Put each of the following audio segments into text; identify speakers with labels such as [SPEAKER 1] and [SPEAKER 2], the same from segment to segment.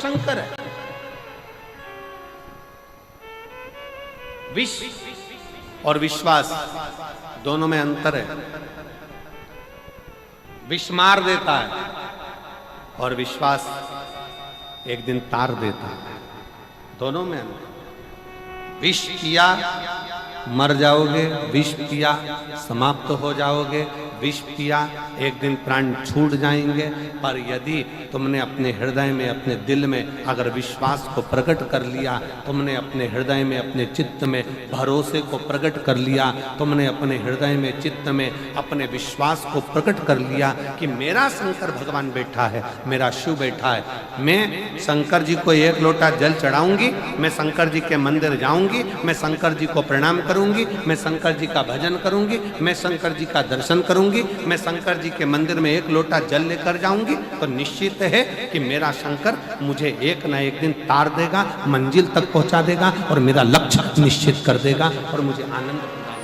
[SPEAKER 1] शंकर है। विष और विश्वास दोनों में अंतर है। विष मार देता है और विश्वास एक दिन तार देता है। दोनों में अंतर। विष पिया मर जाओगे, विष पिया समाप्त हो जाओगे, विष पिया एक दिन प्राण छूट जाएंगे। पर यदि तुमने अपने हृदय में, अपने दिल में अगर विश्वास को प्रकट कर लिया, तुमने अपने हृदय में, अपने चित्त में भरोसे को प्रकट कर लिया, तुमने अपने हृदय में, चित्त में अपने विश्वास को प्रकट कर लिया कि मेरा शंकर भगवान बैठा है, मेरा शिव बैठा है, मैं शंकर जी को एक लोटा जल चढ़ाऊंगी, मैं शंकर जी के मंदिर जाऊंगी, मैं शंकर जी को प्रणाम करूंगी, मैं शंकर जी का भजन करूंगी, मैं शंकर जी का दर्शन करूंगी, मैं शंकर जी के मंदिर में एक लोटा जल लेकर जाऊंगी, तो निश्चित है कि मेरा शंकर मुझे एक ना एक दिन तार देगा, मंजिल तक पहुंचा देगा और मेरा लक्ष्य निश्चित कर देगा और मुझे आनंद प्रदान।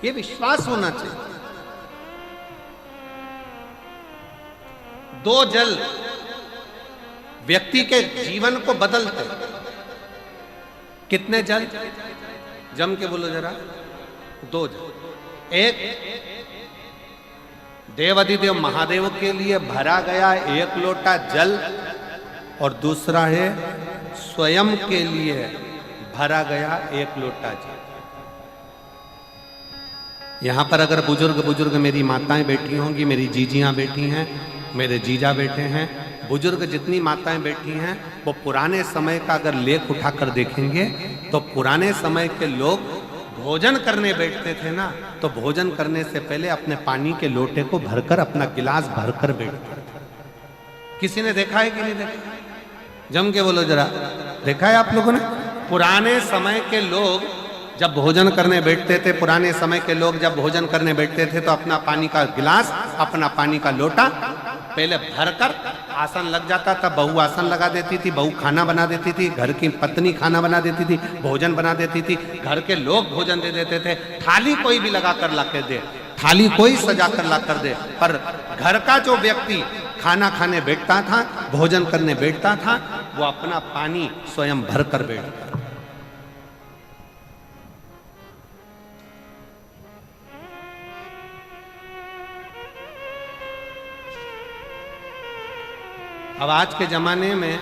[SPEAKER 1] ये विश्वास होना चाहिए। दो जल व्यक्ति के जीवन को बदलते। कितने जल? जम के बोलो जरा। दो जल। एक देवाधिदेव महादेव के लिए भरा गया एक लोटा जल और दूसरा है स्वयं के लिए भरा गया एक लोटा जल। यहां पर अगर बुजुर्ग मेरी माताएं बैठी होंगी, मेरी जीजियां बैठी हैं, मेरे जीजा बैठे हैं, बुजुर्ग जितनी माताएं बैठी हैं, वो पुराने समय का अगर लेख उठाकर देखेंगे तो पुराने समय के लोग भोजन करने बैठते थे ना, तो भोजन करने से पहले अपने पानी के लोटे को भरकर, अपना गिलास भरकर बैठते थे। किसी ने देखा है कि नहीं देखा? जम के बोलो जरा। देखा है आप लोगों ने? पुराने समय के लोग जब भोजन करने बैठते थे, पुराने समय के लोग जब भोजन करने बैठते थे तो अपना पानी का गिलास, अपना पानी का लोटा पहले भरकर आसन लग जाता था। बहू आसन लगा देती थी, बहू खाना बना देती थी, घर की पत्नी खाना बना देती थी, भोजन बना देती थी, घर के लोग भोजन दे देते थे। थाली कोई भी लगा कर ला के दे, थाली कोई सजा कर ला कर दे, पर घर का जो व्यक्ति खाना खाने बैठता था, भोजन करने बैठता था, वो अपना पानी स्वयं भर कर बैठता। अब आज के जमाने में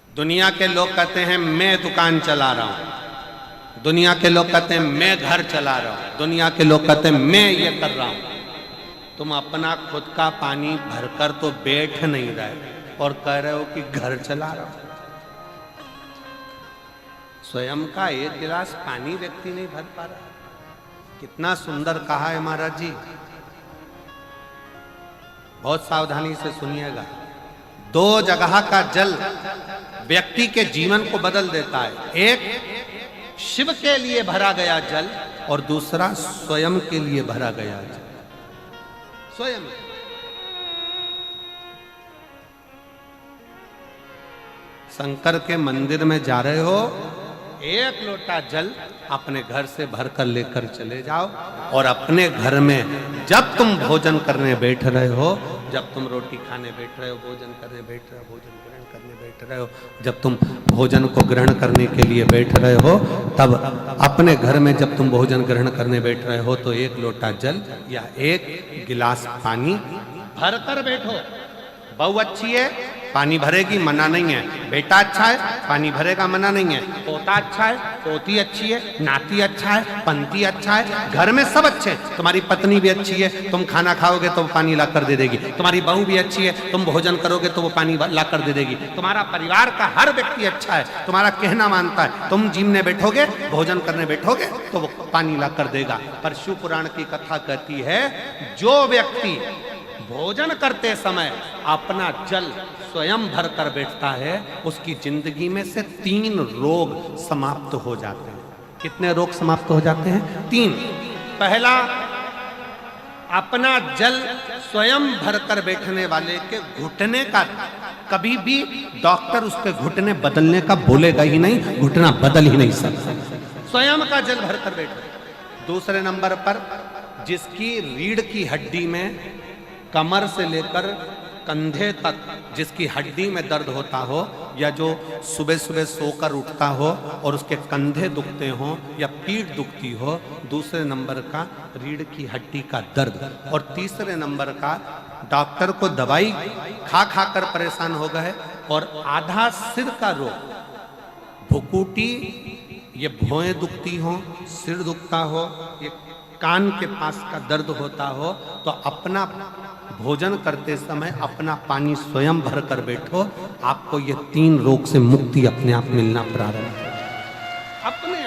[SPEAKER 1] दुनिया के लोग कहते हैं मैं दुकान चला रहा हूं, दुनिया के लोग कहते हैं मैं घर चला रहा हूं, दुनिया के लोग कहते हैं मैं ये कर रहा हूं। तुम अपना खुद का पानी भरकर तो बैठ नहीं रहे और कह रहे हो कि घर चला रहा हूं। स्वयं का एक गिलास पानी व्यक्ति नहीं भर पा रहा। कितना सुंदर कहा है महाराज जी। बहुत सावधानी से सुनिएगा। दो जगह का जल व्यक्ति के जीवन को बदल देता है। एक शिव के लिए भरा गया जल और दूसरा स्वयं के लिए भरा गया जल। स्वयं शंकर के मंदिर में जा रहे हो, एक लोटा जल अपने घर से भरकर लेकर चले जाओ और अपने घर में जब तुम भोजन करने बैठ रहे हो, जब तुम रोटी खाने बैठ रहे हो, भोजन करने बैठ रहे हो, भोजन ग्रहण करने बैठ रहे हो, जब तुम भोजन को ग्रहण करने के लिए बैठ रहे हो, तब अपने घर में जब तुम भोजन ग्रहण करने बैठ रहे हो तो एक लोटा जल या एक गिलास पानी भरकर बैठो। बहू अच्छी है, पानी भरेगी, मना नहीं है। बेटा अच्छा है, पानी भरेगा, मना नहीं है। पोता अच्छा है, पोती अच्छी है, नाती अच्छा है, पंती अच्छा है, घर में सब अच्छे हैं। तुम्हारी पत्नी भी अच्छी है, तुम खाना खाओगे तो वो पानी ला कर दे देगी। तुम्हारी बहू भी अच्छी है, तुम भोजन करोगे तो वो पानी ला कर दे देगी। तुम्हारा परिवार का हर व्यक्ति अच्छा है, तुम्हारा कहना मानता है। तुम जिमने बैठोगे, भोजन करने बैठोगे तो वो पानी ला कर देगा। पर शिव पुराण की कथा कहती है, जो व्यक्ति भोजन करते समय अपना जल स्वयं भर कर बैठता है, उसकी जिंदगी में से 3 रोग समाप्त हो जाते हैं। कितने रोग समाप्त हो जाते हैं? 3। पहला, अपना जल स्वयं भरकर बैठने वाले के घुटने का कभी भी डॉक्टर उसके घुटने बदलने का बोलेगा ही नहीं, घुटना बदल ही नहीं सकता। स्वयं का जल भरकर बैठे। दूसरे नंबर पर, जिसकी रीढ़ की हड्डी में कमर से लेकर कंधे तक जिसकी हड्डी में दर्द होता हो, या जो सुबह सुबह सोकर उठता हो और उसके कंधे दुखते हो या पीठ दुखती हो, दूसरे नंबर का रीढ़ की हड्डी का दर्द, और तीसरे नंबर का डॉक्टर को दवाई खा खा कर परेशान हो गए, और आधा सिर का रोग, भुकुटी, ये भौएं दुखती हो, सिर दुखता हो, ये कान के पास का दर्द होता हो, तो अपना भोजन करते समय अपना पानी स्वयं भर कर बैठो, आपको ये 3 रोग से मुक्ति अपने आप मिलना प्रारंभ हो। अपने